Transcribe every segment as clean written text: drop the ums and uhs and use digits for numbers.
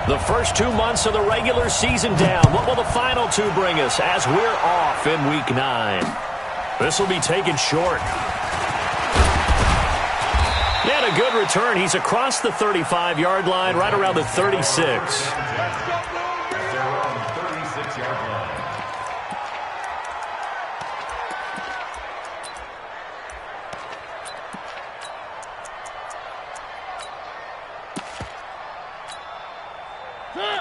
The first 2 months of the regular season down. What will the final 2 bring us as we're off in Week 9? This will be taken short. And a good return. He's across the 35-yard line, right around the 36.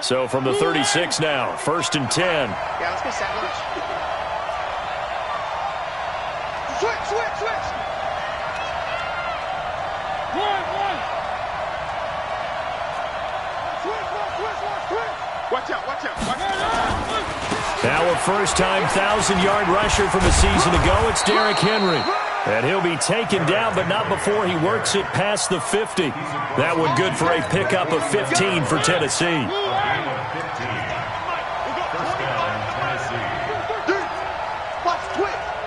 So from the 36 now, 1st and 10. Yeah, let's go sandwich. Switch. One. Switch. Watch out. Now a first-time 1,000-yard rusher from a season ago. It's Derrick Henry. And he'll be taken down, but not before he works it past the 50. That one good for a pickup of 15 for Tennessee.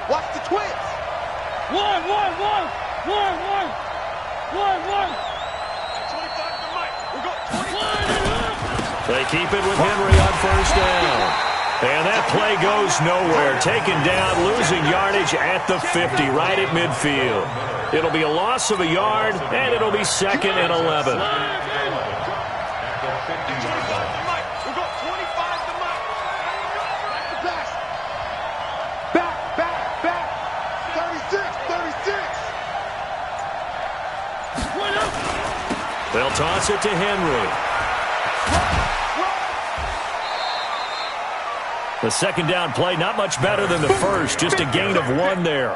Watch the twist. One. 25 to Mike. We'll go 25. They keep it with Henry on first down. And that play goes nowhere. Taken down, losing yardage at the 50, right at midfield. It'll be a loss of a yard, and it'll be 2nd and 11. Back. 36. They'll toss it to Henry. The second down play, not much better than the first, just a gain of 1 there.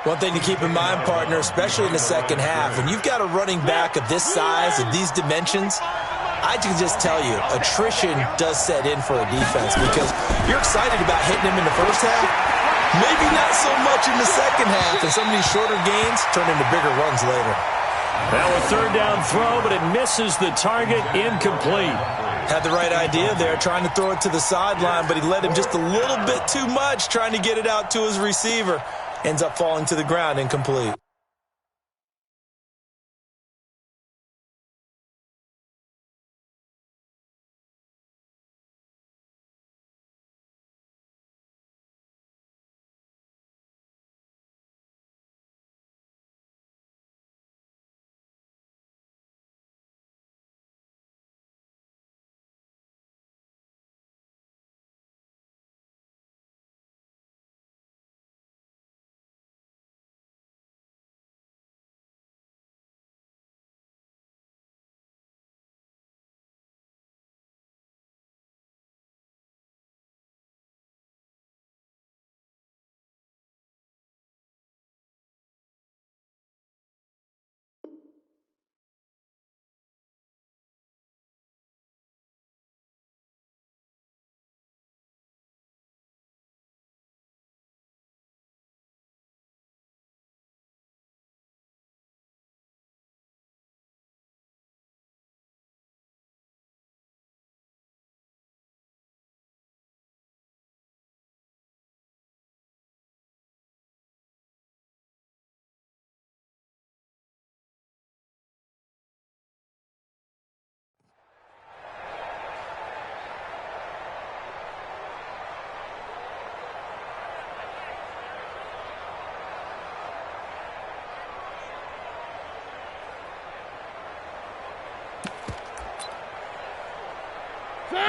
One thing to keep in mind, partner, especially in the second half, when you've got a running back of this size and these dimensions, I can just tell you, attrition does set in for a defense because you're excited about hitting him in the first half, maybe not so much in the second half, and some of these shorter gains turn into bigger runs later. Now a 3rd down throw, but it misses the target, incomplete. Had the right idea there, trying to throw it to the sideline, but he led him just a little bit too much, trying to get it out to his receiver. Ends up falling to the ground, incomplete.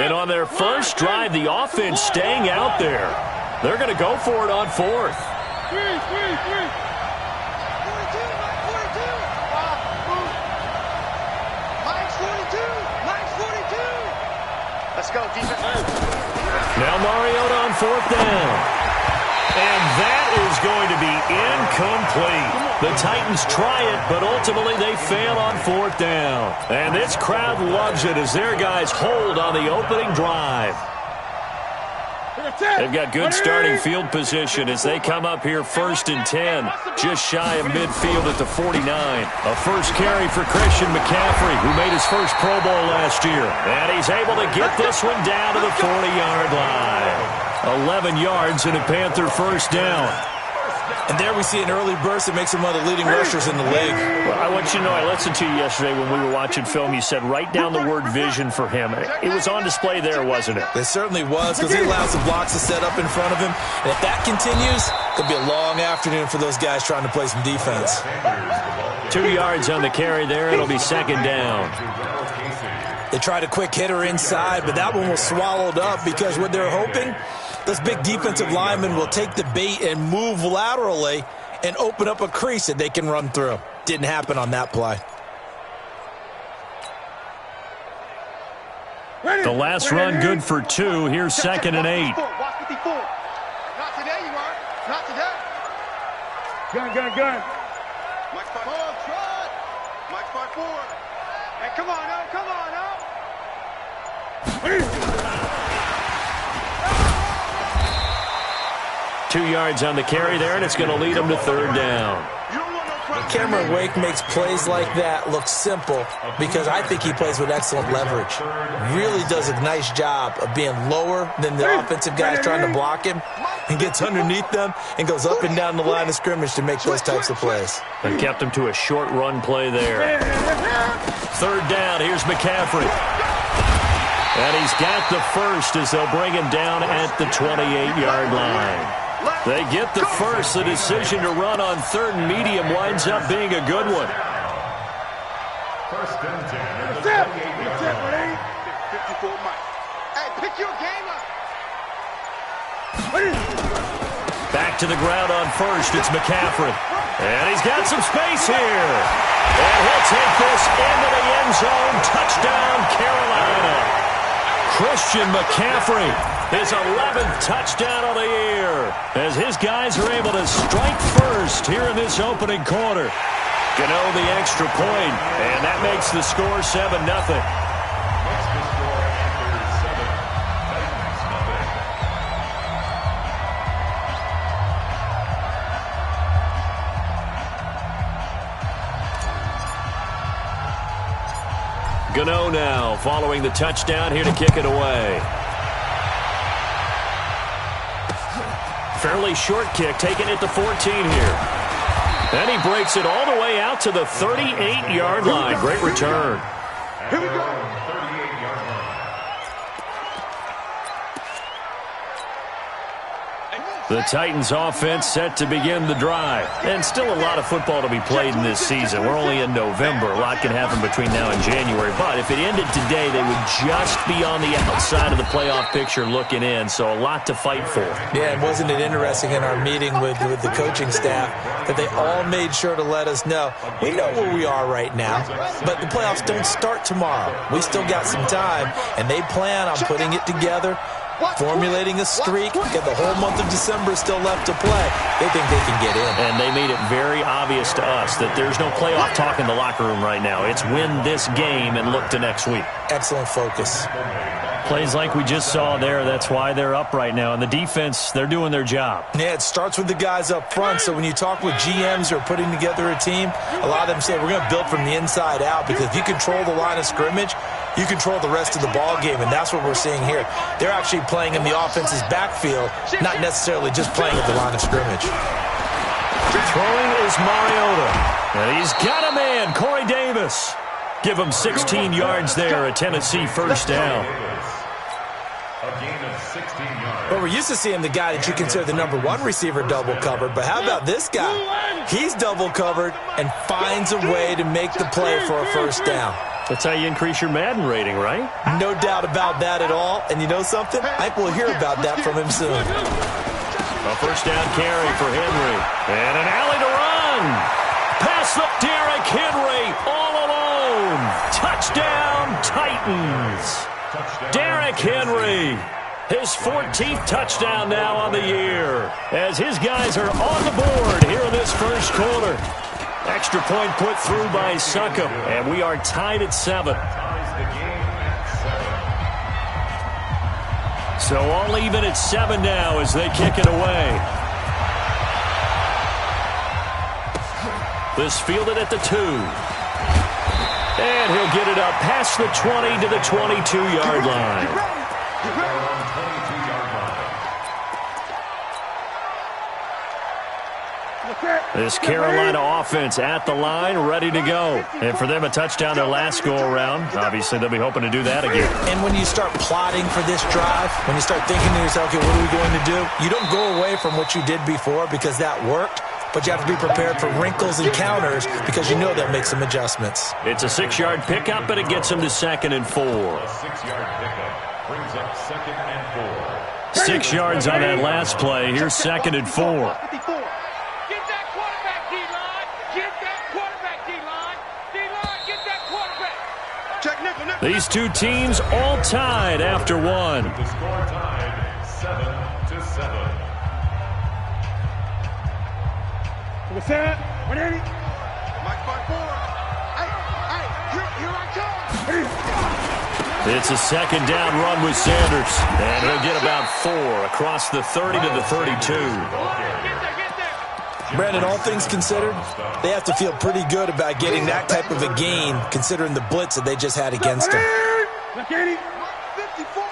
And on their first drive, the offense staying out there. They're going to go for it on 4th. 42. Mike's 42. Let's go, defense. Now Mariota on 4th down. And that is going to be incomplete. The Titans try it, but ultimately they fail on 4th down. And this crowd loves it as their guys hold on the opening drive. They've got good starting field position as they come up here 1st and 10, just shy of midfield at the 49. A first carry for Christian McCaffrey, who made his first Pro Bowl last year. And he's able to get this one down to the 40-yard line. 11 yards and a Panther first down. And there we see an early burst that makes him one of the leading rushers in the league. Well, I want you to know, I listened to you yesterday when we were watching film. You said write down the word vision for him. It was on display there, wasn't it? It certainly was, because he allows the blocks to set up in front of him. And if that continues, it'll be a long afternoon for those guys trying to play some defense. 2 yards on the carry there. It'll be second down. They tried a quick hitter inside, but that one was swallowed up because what they're hoping, those big defensive linemen will take the bait and move laterally and open up a crease that they can run through. Didn't happen on that play. The last run good for 2. Here's second and 8. Watch 54. Not today, you are. Not today. Gun. Mike 5-4. Trot. Mike 5-4. Hey, come on, now. Come on, now. 2 yards on the carry there, and it's going to lead them to third down. Cameron Wake makes plays like that look simple because I think he plays with excellent leverage. Really does a nice job of being lower than the offensive guys trying to block him and gets underneath them and goes up and down the line of scrimmage to make those types of plays. And kept him to a short run play there. Third down, here's McCaffrey. And he's got the first as they'll bring him down at the 28-yard line. They get the first. The decision to run on third and medium winds up being a good one. First and 10. That's it. 54 Mike. Hey, pick your game up. Back to the ground on first. It's McCaffrey. And he's got some space here. And he'll take this into the end zone. Touchdown, Carolina. Christian McCaffrey, his 11th touchdown of the year, as his guys are able to strike first here in this opening quarter. Gano the extra point, and that makes the score 7-0. Gano now following the touchdown here to kick it away. Fairly short kick, taking it to 14 here. And he breaks it all the way out to the 38-yard line. Great return. Here we go. 38-yard line. The Titans offense set to begin the drive. And still a lot of football to be played in this season. We're only in November. A lot can happen between now and January. But if it ended today, they would just be on the outside of the playoff picture looking in. So a lot to fight for. Yeah, and wasn't it interesting in our meeting with the coaching staff that they all made sure to let us know, we know where we are right now, but the playoffs don't start tomorrow. We still got some time, and they plan on putting it together, formulating a streak, and the whole month of December is still left to play. They think they can get in. And they made it very obvious to us that there's no playoff talk in the locker room right now. It's win this game and look to next week. Excellent focus. Plays like we just saw there, that's why they're up right now. And the defense, they're doing their job. Yeah, it starts with the guys up front. So when you talk with GMs who are putting together a team, a lot of them say we're going to build from the inside out, because if you control the line of scrimmage, you control the rest of the ball game, and that's what we're seeing here. They're actually playing in the offense's backfield, not necessarily just playing at the line of scrimmage. Throwing is Mariota. And he's got a man, Corey Davis. Give him 16 yards there, a Tennessee first down. A gain of 16 yards. Well, we're used to seeing the guy that you consider the number one receiver double covered, but how about this guy? He's double covered and finds a way to make the play for a first down. That's how you increase your Madden rating, right? No doubt about that at all. And you know something? I think we'll hear about that from him soon. A first down carry for Henry. And an alley to run. Pass up Derrick Henry all alone. Touchdown, Titans. Derrick Henry. His 14th touchdown now on the year, as his guys are on the board here in this first quarter. Extra point put through by Succop, and we are tied at 7. So all even at 7 now as they kick it away. This fielded at the 2. And he'll get it up past the 20 to the 22-yard line. This Carolina offense at the line, ready to go. And for them, a touchdown their last go-around. Obviously, they'll be hoping to do that again. And when you start plotting for this drive, when you start thinking to yourself, okay, what are we going to do? You don't go away from what you did before because that worked, but you have to be prepared for wrinkles and counters because you know they'll make some adjustments. It's a 6-yard pickup, but it gets them to 2nd and 4. A 6-yard pickup brings up 2nd and 4. 6 yards on that last play. Here's 2nd and 4. Get that quarterback, D-line. Get that quarterback, D-line. D-line, get that quarterback. Check nickel, nickel. These two teams all tied after one. The score tied 7-7. What's that? 180. Mike 5-4. Hey, here I come. It's a 2nd down run with Sanders. And he'll get about 4 across the 30 to the 32. Brandon, all things considered, they have to feel pretty good about getting that type of a gain considering the blitz that they just had against them. Look, 80. 54.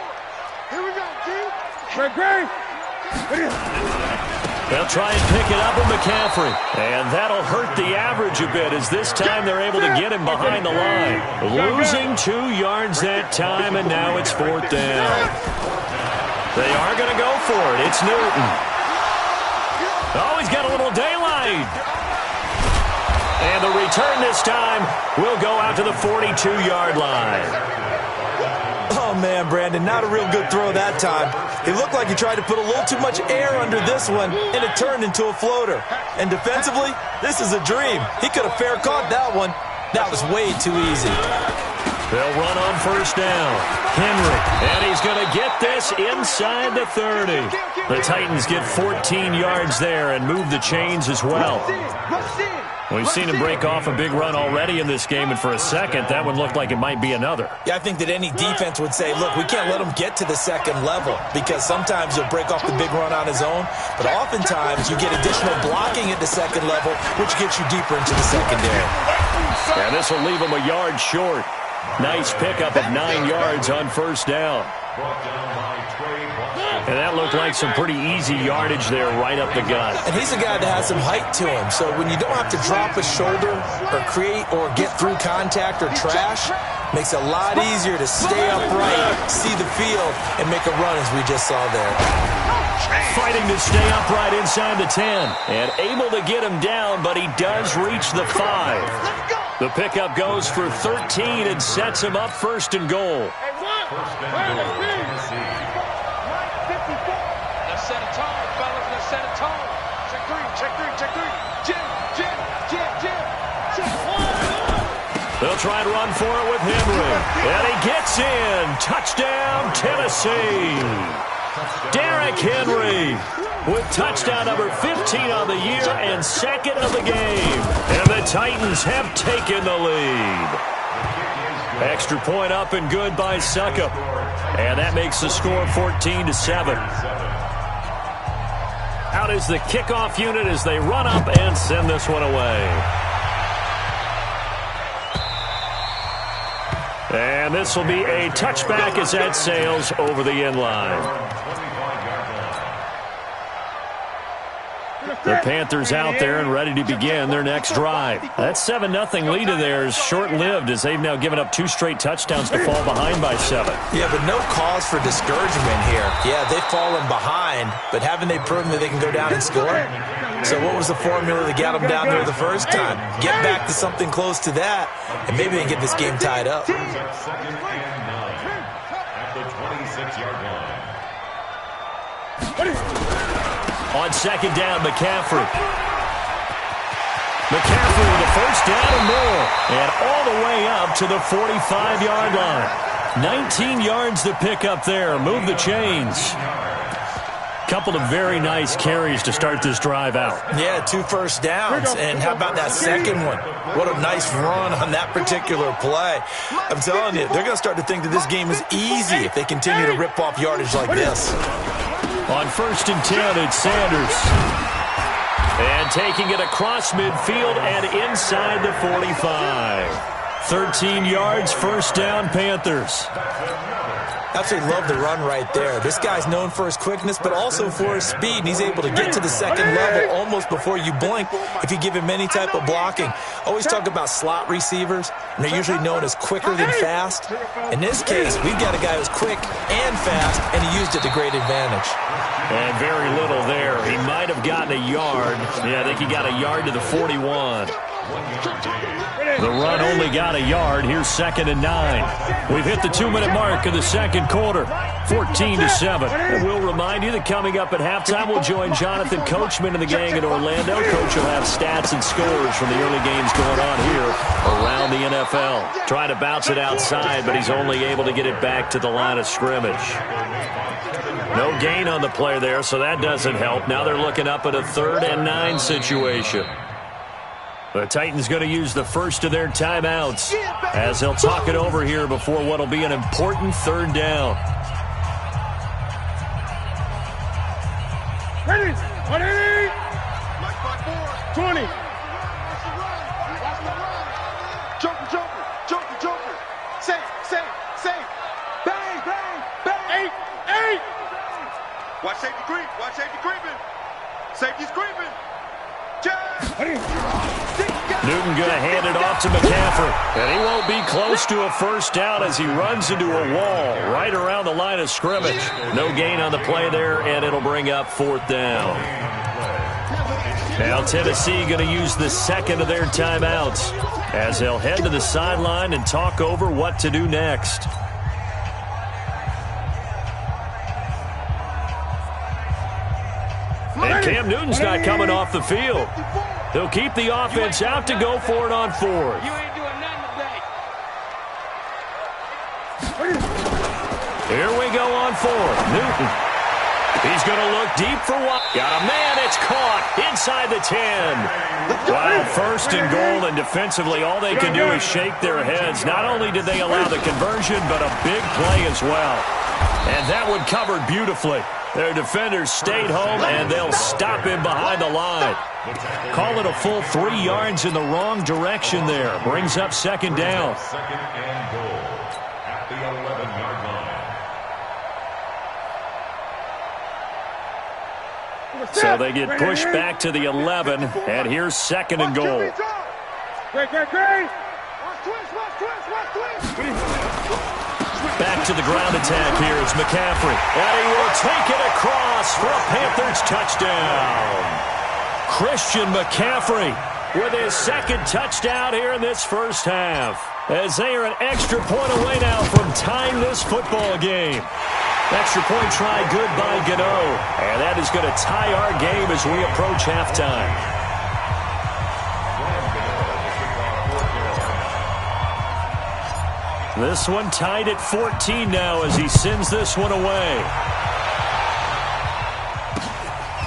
Here we go, G. Great. They'll try and pick it up with McCaffrey. And that'll hurt the average a bit as this time they're able to get him behind the line. Losing 2 yards that time, and now it's 4th down. They are going to go for it. It's Newton. Oh, he's got a little daylight. And the return this time will go out to the 42-yard line. Oh, man, Brandon, not a real good throw that time. It looked like he tried to put a little too much air under this one, and it turned into a floater. And defensively, this is a dream. He could have fair caught that one. That was way too easy. They'll run on 1st down. Henry, and he's going to get this inside the 30. The Titans get 14 yards there and move the chains as well. We've seen him break off a big run already in this game, and for a second, that one looked like it might be another. Yeah, I think that any defense would say, look, we can't let him get to the 2nd level because sometimes he'll break off the big run on his own, but oftentimes you get additional blocking at the 2nd level, which gets you deeper into the secondary. And this will leave him a yard short. Nice pickup of 9 yards on 1st down. And that looked like some pretty easy yardage there right up the gut. And he's a guy that has some height to him, so when you don't have to drop a shoulder or create or get through contact or trash, makes it a lot easier to stay upright, see the field, and make a run as we just saw there. Fighting to stay upright inside the 10 and able to get him down, but he does reach the 5. The pickup goes for 13 and sets him up 1st and goal. Let's set a tone, fellas. Let's set a tone. Check three. Jim. Check 1. They'll try and run for it with Henry. And he gets in. Touchdown, Tennessee. Derrick Henry with touchdown number 15 on the year and 2nd of the game. And the Titans have taken the lead. Extra point up and good by Suckup. And that makes the score 14-7. Out is the kickoff unit as they run up and send this one away. And this will be a touchback as that sails over the end line. The Panthers out there and ready to begin their next drive. That 7-0 lead of theirs short-lived as they've now given up 2 straight touchdowns to fall behind by 7. Yeah, but no cause for discouragement here. Yeah, they've fallen behind, but haven't they proven that they can go down and score? So what was the formula that got them down there the first time? Get back to something close to that, and maybe they can get this game tied up. 2nd and 9 at the 26-yard line. On 2nd down, McCaffrey. McCaffrey with a 1st down and more. And all the way up to the 45-yard line. 19 yards to pick up there. Move the chains. Couple of very nice carries to start this drive out. Yeah, 2 first downs. And how about that second one? What a nice run on that particular play. I'm telling you, they're going to start to think that this game is easy if they continue to rip off yardage like this. On 1st and 10, it's Sanders. And taking it across midfield and inside the 45. 13 yards, 1st down, Panthers. Absolutely love the run right there. This guy's known for his quickness, but also for his speed. And he's able to get to the second level almost before you blink if you give him any type of blocking. Always talk about slot receivers, and they're usually known as quicker than fast. In this case, we've got a guy who's quick and fast, and he used it to great advantage. And very little there. He might have gotten a yard. Yeah, I think he got a yard to the 41. The run only got a yard. Here's 2nd and 9. We've hit the 2-minute mark of the second quarter, 14-7. And we'll remind you that coming up at halftime, we'll join Jonathan Coachman and the gang in Orlando. Coach will have stats and scores from the early games going on here around the NFL. Trying to bounce it outside, but he's only able to get it back to the line of scrimmage. No gain on the play there, so that doesn't help. Now they're looking up at a 3rd and 9 situation. The Titans going to use the first of their timeouts as they'll talk it over here before what will be an important 3rd down. Ready? 20. Joker. Safe. Bang. 8. Watch safety creeping. Safety's creeping. Newton going to hand it off to McCaffrey. And he won't be close to a first down as he runs into a wall right around the line of scrimmage. No gain on the play there, and it'll bring up 4th down. Now Tennessee going to use the second of their timeouts as they'll head to the sideline and talk over what to do next. And Cam Newton's not coming off the field. They'll keep the offense out to go for it on 4th. You ain't doing nothing today. Here we go on 4th. Newton. He's going to look deep for one. Got a man. It's caught inside the 10. Wow, 1st and goal, and defensively all they can do is shake their heads. Not only did they allow the conversion, but a big play as well. And that one covered beautifully. Their defenders stayed home, and they'll stop him behind the line. Call it a full 3 yards in the wrong direction there. Brings up 2nd down. 2nd and goal at the 11-yard line. So they get pushed back to the 11, and here's 2nd and goal. Back to the ground attack here. It's McCaffrey. And he will take it across for a Panthers touchdown. Christian McCaffrey with his 2nd touchdown here in this first half. As they are an extra point away now from tying this football game. Extra point try good by Gano. And that is going to tie our game as we approach halftime. This one tied at 14 now as he sends this one away.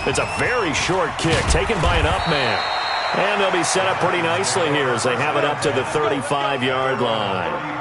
It's a very short kick taken by an up man. And they'll be set up pretty nicely here as they have it up to the 35-yard line.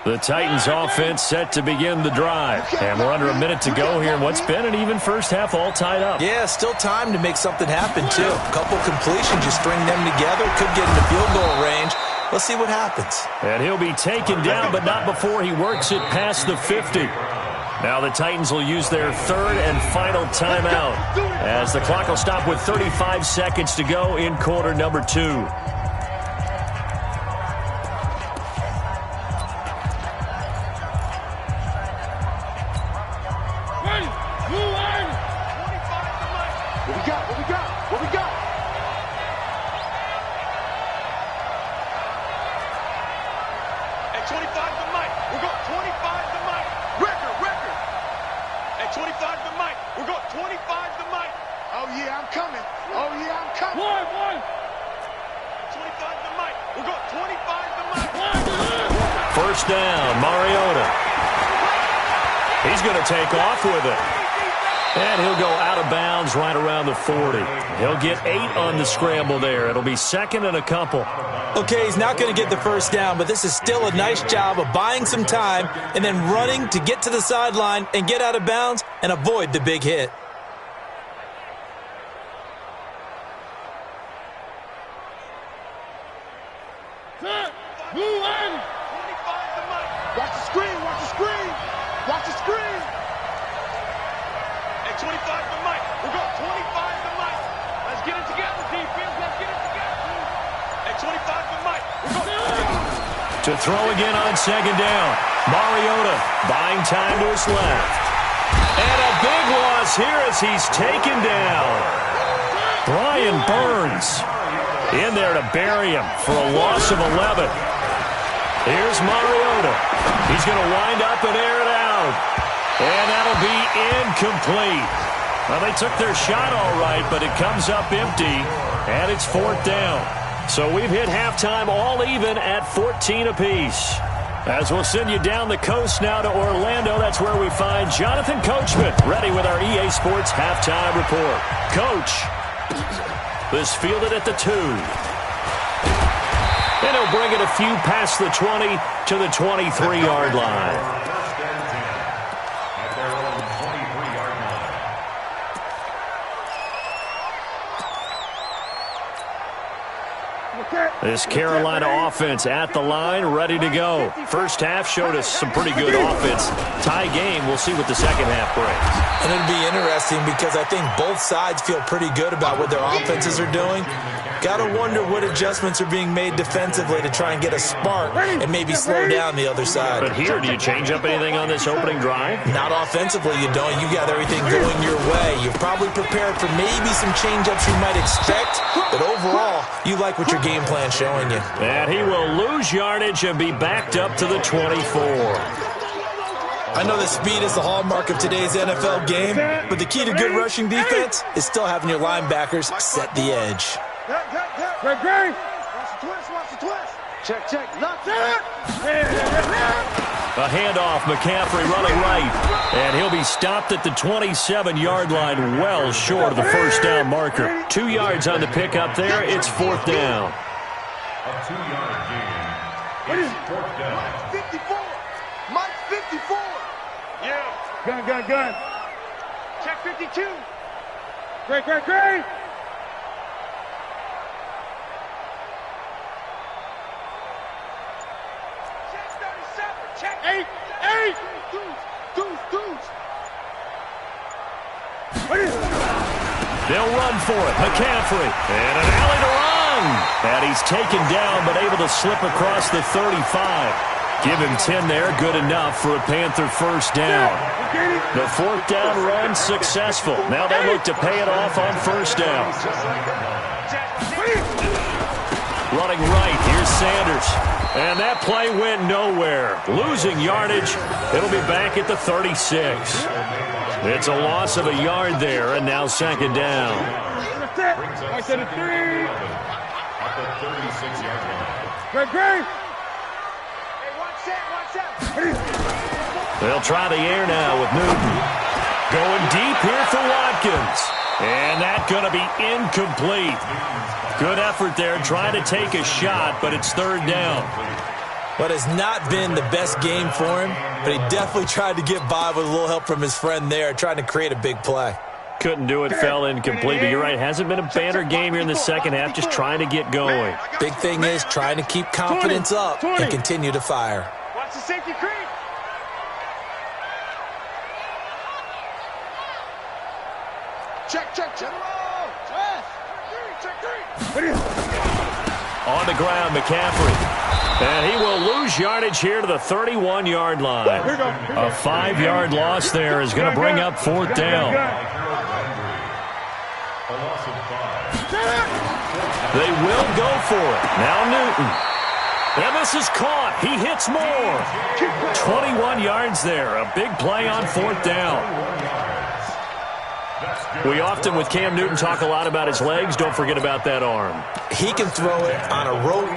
The Titans offense set to begin the drive. And we're under a minute to go here in what's been an even first half, all tied up. Yeah, still time to make something happen, too. A couple completions, you string them together, could get into field goal range. Let's see what happens. And he'll be taken down, but not before he works it past the 50. Now the Titans will use their 3rd and final timeout as the clock will stop with 35 seconds to go in quarter number 2. First down, Mariota. He's going to take off with it. And he'll go out of bounds right around the 40. He'll get 8 on the scramble there. It'll be second and a couple. Okay, he's not going to get the first down, but this is still a nice job of buying some time and then running to get to the sideline and get out of bounds and avoid the big hit. Watch the screen, watch the screen, watch the screen. At 25 to Mike, we're going 25 to Mike. Let's get it together, defense, let's get it together. At 25 to Mike, we're going. To throw again on second down. Mariota buying time to his left. And a big loss here as he's taken down. Brian Burns in there to bury him for a loss of 11. Here's Mariota. He's going to wind up and air it out. And that'll be incomplete. Well, they took their shot all right, but it comes up empty, and it's fourth down. So we've hit halftime all even at 14 apiece. As we'll send you down the coast now to Orlando, that's where we find Jonathan Coachman, ready with our EA Sports halftime report. Coach, this fielded at the 2. And he'll bring it a few past the 20 to the 23-yard line. At their own 23-yard line. This Carolina offense at the line, ready to go. First half showed us some pretty good offense. Tie game, we'll see what the second half brings. And it'll be interesting because I think both sides feel pretty good about what their offenses are doing. Got to wonder what adjustments are being made defensively to try and get a spark and maybe slow down the other side. But here, do you change up anything on this opening drive? Not offensively, you don't. You got everything going your way. You're probably prepared for maybe some change-ups you might expect, but overall, you like what your game plan's showing you. And he will lose yardage and be backed up to the 24. I know that speed is the hallmark of today's NFL game, but the key to good rushing defense is still having your linebackers set the edge. Great. Watch the twist. Check. Lock it. A handoff, McCaffrey running right. And he'll be stopped at the 27-yard line, well short of the first down marker. 2 yards on the pickup there. It's fourth down. A 2-yard gain. It's fourth down. Mike 54. Mike 54. Yeah. Gun. Check 52. Great. Check 8. Deuce. They'll run for it. McCaffrey. And an alley to run. And he's taken down, but able to slip across the 35. Give him 10 there. Good enough for a Panther first down. The fourth down run successful. Now they look to pay it off on first down. Running right. Here's Sanders. And that play went nowhere. Losing yardage. It'll be back at the 36. It's a loss of a yard there, and now second down. I said a 3. At the 36-yard line. Great. Hey, watch that. They'll try the air now with Newton. Going deep here for Watkins. And that's going to be incomplete. Good effort there, trying to take a shot, but it's third down. What has not been the best game for him, but he definitely tried to get by with a little help from his friend there, trying to create a big play. Couldn't do it, fell incomplete, but you're right, hasn't been a banner game here in the second half, just trying to get going. Big thing is trying to keep confidence up and continue to fire. Watch the safety creep. Check. On the ground, McCaffrey. And he will lose yardage here to the 31-yard line. A 5-yard loss there is going to bring up fourth down. A loss of 5. They will go for it. Now Newton. And this is caught. He hits more. 21 yards there. A big play on fourth down. We often, with Cam Newton, talk a lot about his legs. Don't forget about that arm. He can throw it on a rope.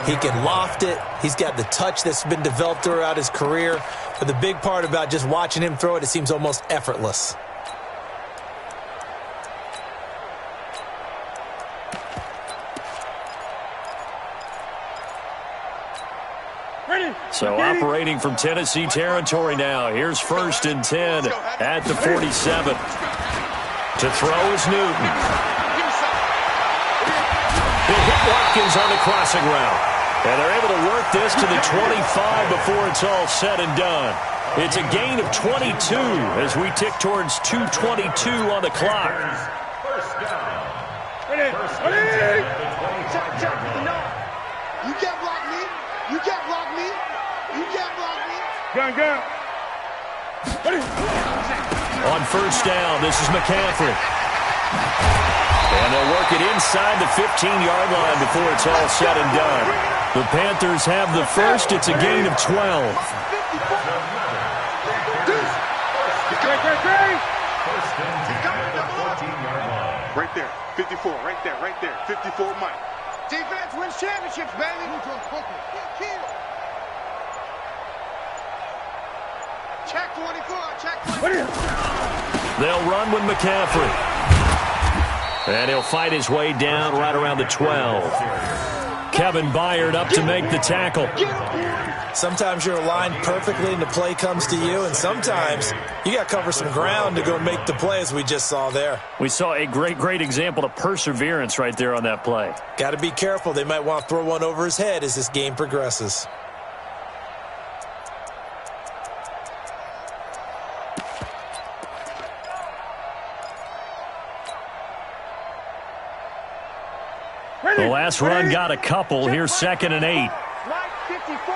He can loft it. He's got the touch that's been developed throughout his career. But the big part about just watching him throw it, it seems almost effortless. So operating from Tennessee territory now. Here's 1st and 10 at the 47. To throw is Newton. They hit Watkins on the crossing route. And they're able to work this to the 25 before it's all said and done. It's a gain of 22 as we tick towards 2:22 on the clock. First down. Check. No. You can't block me. You can't block me. You can't block me. Gun. On 1st down, this is McCaffrey. And they'll work it inside the 15-yard line before it's all said and done. The Panthers have the first. It's a gain of 12. Right there. 54. Right there. 54, Mike. Defense wins championships, baby. Check 24. Check 24. They'll run with McCaffrey. And he'll fight his way down right around the 12. Kevin Byard up to make the tackle. Sometimes you're aligned perfectly and the play comes to you, and sometimes you got to cover some ground to go make the play, as we just saw there. We saw a great example of perseverance right there on that play. Got to be careful. They might want to throw one over his head as this game progresses. The last run got a couple. Here's 2nd and 8. Mike 54.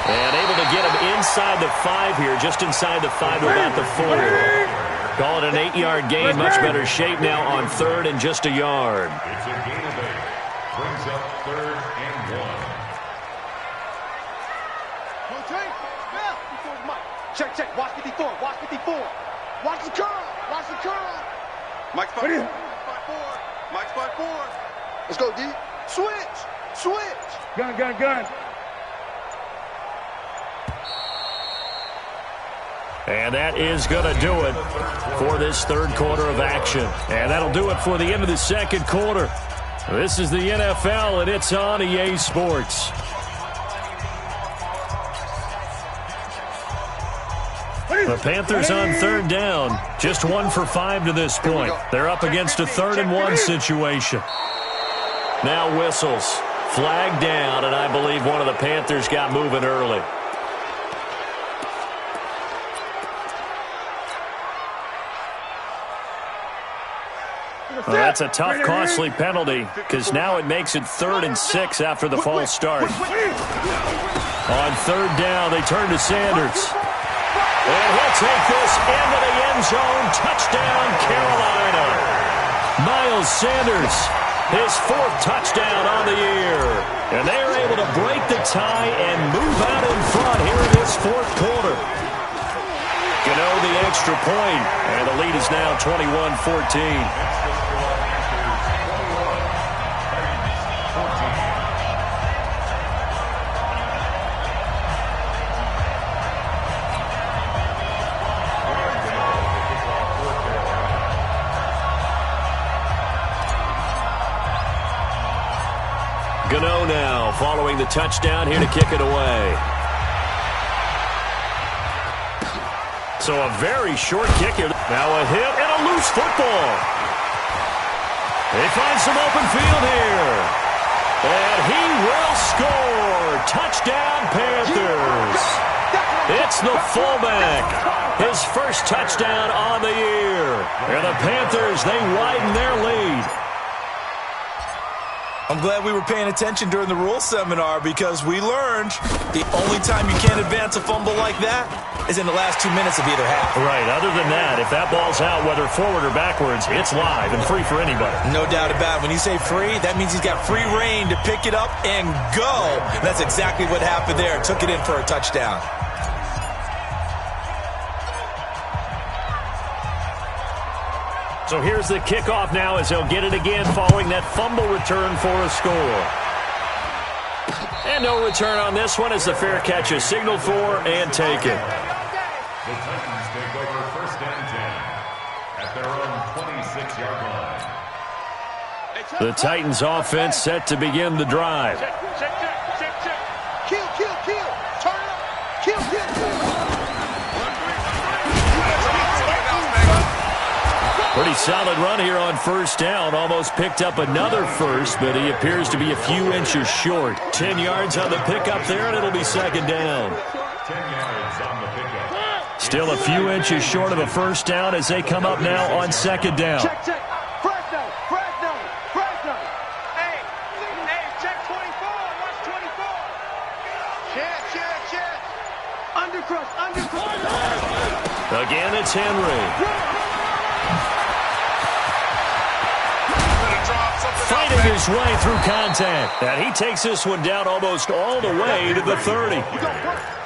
And able to get him inside the 5 here, just inside the 5 to about the 4. Call it an 8-yard gain, much better shape now on 3rd and just a yard. It's a gain of 8. Brings up 3rd and 1. Check. Watch 54. Watch the curl. Mike's 5-4. Mike's 5-4. Let's go, D. Switch. Gun. And that is going to do it for this 3rd quarter of action. And that'll do it for the end of the 2nd quarter. This is the NFL, and it's on EA Sports. The Panthers on 3rd down, just 1 for 5 to this point. They're up against a 3rd and 1 situation. Now whistles, flag down, and I believe one of the Panthers got moving early. Well, that's a tough, costly penalty because now it makes it 3rd and 6 after the false start. On 3rd down, they turn to Sanders. And he'll take this into the end zone. Touchdown, Carolina. Miles Sanders, his 4th touchdown on the year. And they are able to break the tie and move out in front here in this 4th quarter. Gano the extra point, and the lead is now 21-14. Gano now following the touchdown here to kick it away. So a very short kick here. Now a hit and a loose football. They find some open field here. And he will score. Touchdown, Panthers. It's the fullback. His first touchdown on the year. And the Panthers, they widen their lead. I'm glad we were paying attention during the rules seminar because we learned the only time you can't advance a fumble like that is in the last 2 minutes of either half. Right. Other than that, if that ball's out, whether forward or backwards, it's live and free for anybody. No doubt about it. When you say free, that means he's got free reign to pick it up and go. That's exactly what happened there. Took it in for a touchdown. So here's the kickoff now as they'll get it again following that fumble return for a score. And no return on this one as the fair catch is signaled for and taken. The Titans take over 1st The Titans offense set to begin the drive. Check. Kill. Turn it up. Kill. Pretty solid run here on first down. Almost picked up another first, but he appears to be a few inches short. 10 yards on the pickup there, and it'll be second down. 10 yards on the pickup. Still a few inches short of a first down as they come up now on second down. Check. Fresno. Hey, check 24. Watch 24. Check. Undercross. Again, it's Henry. Fighting his way through contact. And he takes this one down almost all the way to the 30.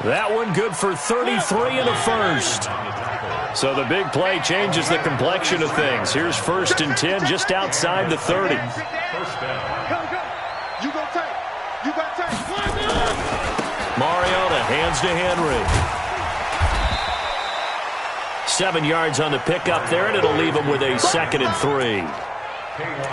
That one good for 33 in the first. So the big play changes the complexion of things. Here's 1st and 10 just outside the 30. First down. You got take. Mariota hands to Henry. 7 yards on the pickup there, and it'll leave him with a 2nd and 3.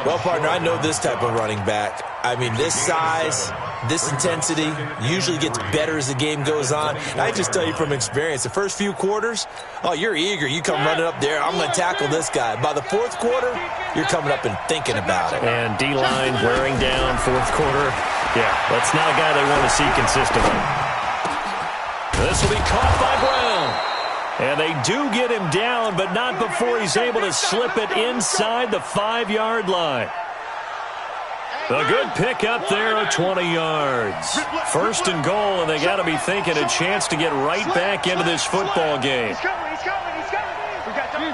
Well, partner, I know this type of running back. I mean, this size, this intensity usually gets better as the game goes on. And I just tell you from experience, the first few quarters, oh, you're eager. You come running up there, I'm going to tackle this guy. By the 4th quarter, you're coming up and thinking about it. And D-line wearing down 4th quarter. Yeah, that's not a guy they want to see consistently. This will be caught by Brown. And they do get him down, but not before he's able to slip it inside the 5-yard line. A good pick up there of 20 yards. 1st and goal, and they got to be thinking a chance to get right back into this football game. He's coming. We got time.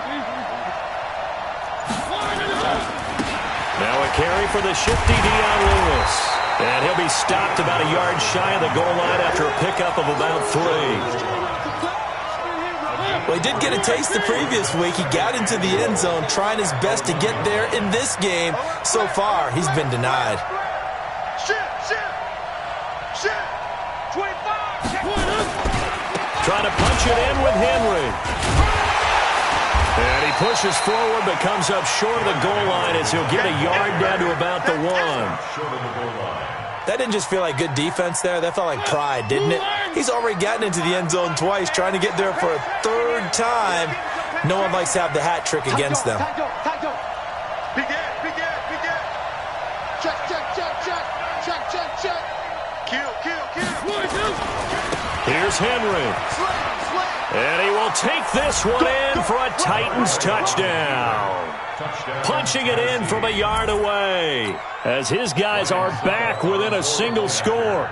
Now a carry for the shifty Dion Lewis. And he'll be stopped about a yard shy of the goal line after a pickup of about 3. Well, he did get a taste the previous week. He got into the end zone trying his best to get there in this game. So far, he's been denied. Shit. 25. Trying to punch it in with Henry. And he pushes forward but comes up short of the goal line as he'll get a yard down to about the 1. Short of the goal line. That didn't just feel like good defense there. That felt like pride, didn't it? He's already gotten into the end zone twice, trying to get there for a 3rd time. No one likes to have the hat trick against them. Big Ed. Check. Kill. Here's Henry. And he will take this one in for a Titans touchdown. Punching it in from a yard away as his guys are back within a single score.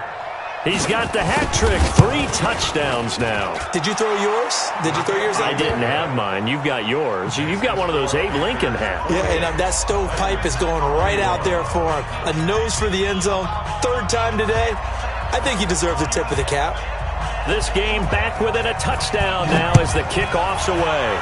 He's got the hat trick, 3 touchdowns now. Did you throw yours? I didn't have mine. You've got yours. You've got one of those Abe Lincoln hats. Yeah, and that stovepipe is going right out there for him. A nose for the end zone. 3rd time today. I think he deserves a tip of the cap. This game back within a touchdown now as the kickoff's away.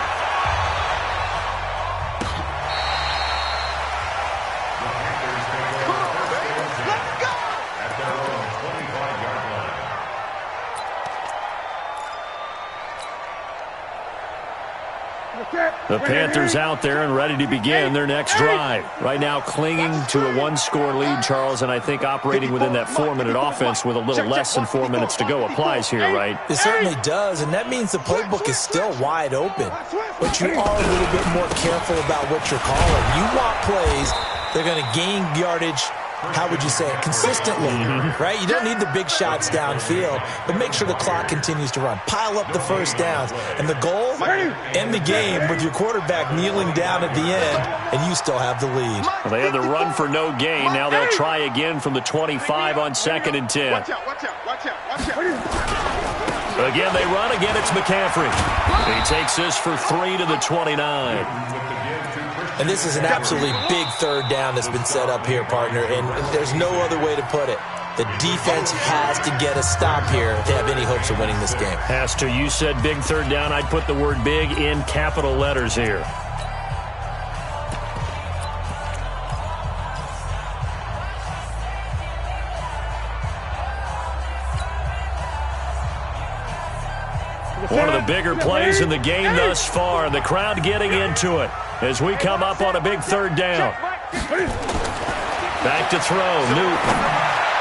The Panthers out there and ready to begin their next drive. Right now clinging to a 1-score lead, Charles, and I think operating within that 4-minute offense with a little less than 4 minutes to go applies here, right? It certainly does, and that means the playbook is still wide open. But you are a little bit more careful about what you're calling. You want plays that are going to gain yardage, how would you say it, consistently, right? You don't need the big shots downfield, but make sure the clock continues to run. Pile up the first downs. And the goal, end the game with your quarterback kneeling down at the end, and you still have the lead. Well, they had the run for no gain. Now they'll try again from the 25 on 2nd and 10. Watch out. Again, they run. Again, it's McCaffrey. He takes this for 3 to the 29. And this is an absolutely big 3rd down that's been set up here, partner, and there's no other way to put it. The defense has to get a stop here if they have any hopes of winning this game. Has to. You said big 3rd down. I'd put the word big in capital letters here. One of the bigger plays in the game thus far, and the crowd getting into it as we come up on a big 3rd down. Back to throw. Newton.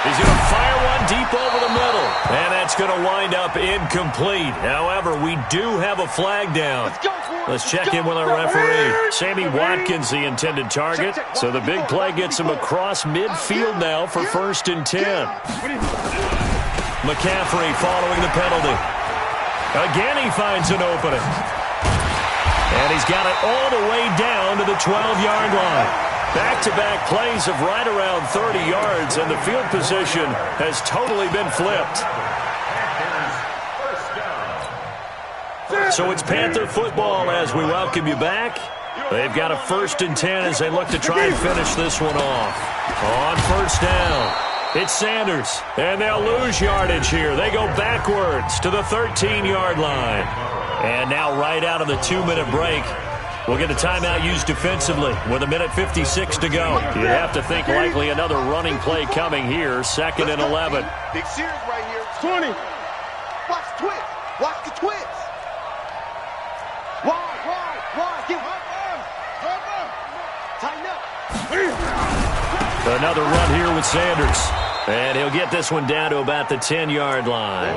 He's going to fire one deep over the middle. And that's going to wind up incomplete. However, we do have a flag down. Let's check in with our referee. Sammy Watkins, the intended target. So the big play gets him across midfield now for 1st and 10. McCaffrey following the penalty. Again, he finds an opening. And he's got it all the way down to the 12-yard line. Back-to-back plays of right around 30 yards, and the field position has totally been flipped. So it's Panther football as we welcome you back. They've got a 1st and 10 as they look to try and finish this one off. On 1st down, it's Sanders, and they'll lose yardage here. They go backwards to the 13-yard line. And now right out of the 2-minute break, we'll get a timeout used defensively with 1:56 to go. You'd have to think likely another running play coming here, 2nd and 11. Big series right here. 20. Watch the twist. Watch the twist. Wide. Get right. Tighten up. Another run here with Sanders. And he'll get this one down to about the 10-yard line.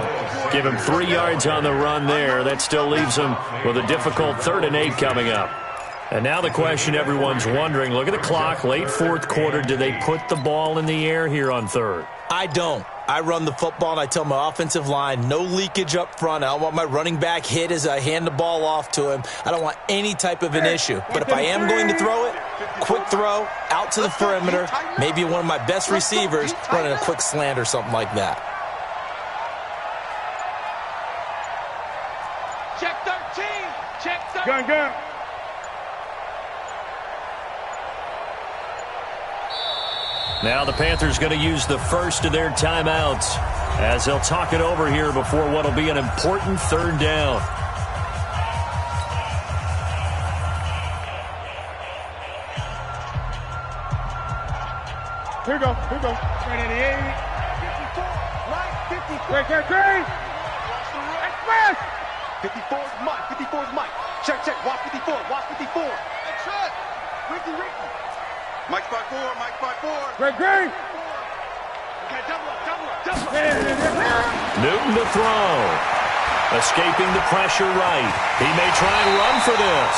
Give him 3 yards on the run there. That still leaves him with a difficult 3rd and 8 coming up. And now the question everyone's wondering, look at the clock, late 4th quarter. Do they put the ball in the air here on 3rd? I don't. I run the football, and I tell my offensive line, no leakage up front. I don't want my running back hit as I hand the ball off to him. I don't want any type of an issue. But if I am going to throw it, quick throw, out to the perimeter, maybe one of my best receivers running a quick slant or something like that. Check 13. Check 13. Gun. Now the Panthers going to use the first of their timeouts as they'll talk it over here before what will be an important 3rd down. Here we go. 388. 54. Right. 54. Great. Express. 54 is Mike. 54 is Mike. Check. Watch 54. Watch 54. That's right. Ricky. Mike 5-4. Mike 5-4. Great. Okay, double up. Newton to throw. Escaping the pressure right. He may try and run for this.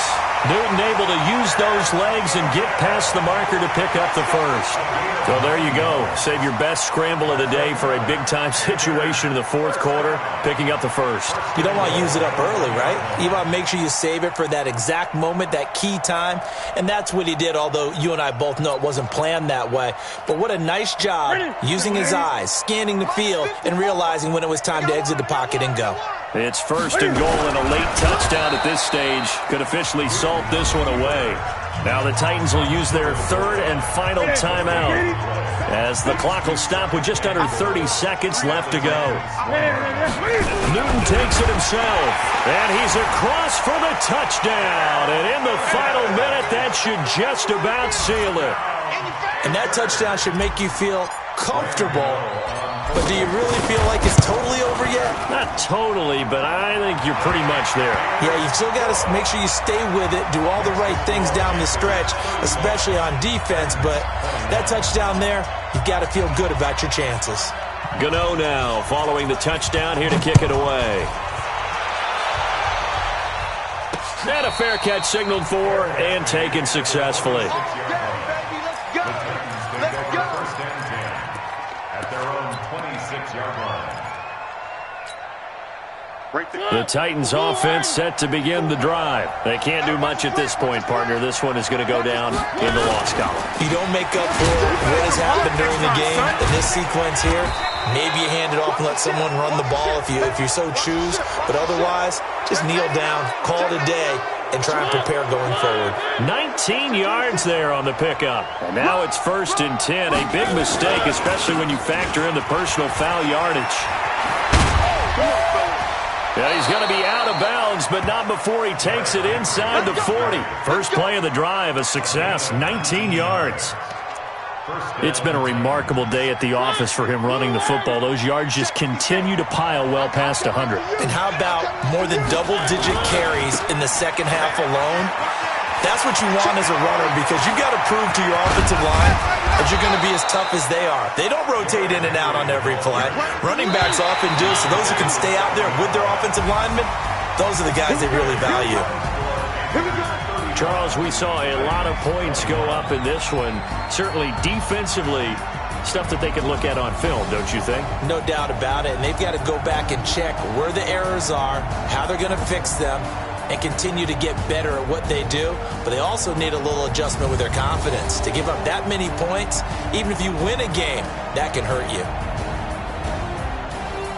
Newton able to use those legs and get past the marker to pick up the 1st. So there you go. Save your best scramble of the day for a big-time situation in the 4th quarter, picking up the 1st. You don't want to use it up early, right? You want to make sure you save it for that exact moment, that key time. And that's what he did, although you and I both know it wasn't planned that way. But what a nice job using his eyes, scanning the field, and realizing when it was time to exit the pocket and go. It's 1st and goal and a late touchdown at this stage could officially salt this one away. Now the Titans will use their 3rd and final timeout as the clock will stop with just under 30 seconds left to go. Newton takes it himself, and he's across for the touchdown. And in the final minute, that should just about seal it. And that touchdown should make you feel comfortable. But do you really feel like it's totally over yet? Not totally, but I think you're pretty much there. Yeah, you've still got to make sure you stay with it, do all the right things down the stretch, especially on defense. But that touchdown there, you've got to feel good about your chances. Gano now following the touchdown here to kick it away. And a fair catch signaled for and taken successfully. The Titans offense set to begin the drive. They can't do much at this point, partner. This one is going to go down in the loss column. You don't make up for what has happened during the game in this sequence here. Maybe you hand it off and let someone run the ball if you so choose. But otherwise, just kneel down, call it a day, and try and prepare going forward. 19 yards there on the pickup. And now it's 1st and 10. A big mistake, especially when you factor in the personal foul yardage. Yeah, he's going to be out of bounds, but not before he takes it inside the 40. First play of the drive, a success, 19 yards. It's been a remarkable day at the office for him running the football. Those yards just continue to pile well past 100. And how about more than double-digit carries in the second half alone? That's what you want as a runner, because you've got to prove to your offensive line that you're going to be as tough as they are. They don't rotate in and out on every play. Running backs often do, so those who can stay out there with their offensive linemen, those are the guys they really value. Charles, we saw a lot of points go up in this one. Certainly defensively, stuff that they can look at on film, don't you think? No doubt about it, and they've got to go back and check where the errors are, how they're going to fix them, and continue to get better at what they do. But they also need a little adjustment with their confidence. To give up that many points, even if you win a game, that can hurt you.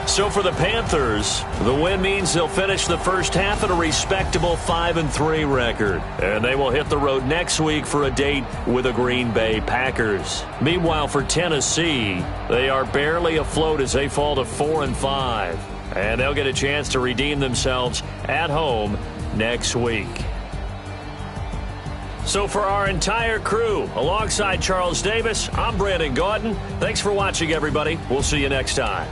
So for the Panthers, the win means they'll finish the first half at a respectable 5-3 record. And they will hit the road next week for a date with the Green Bay Packers. Meanwhile, for Tennessee, they are barely afloat as they fall to 4-5. And they'll get a chance to redeem themselves at home next week. So for our entire crew, alongside Charles Davis, I'm Brandon Gaudin. Thanks for watching, everybody. We'll see you next time.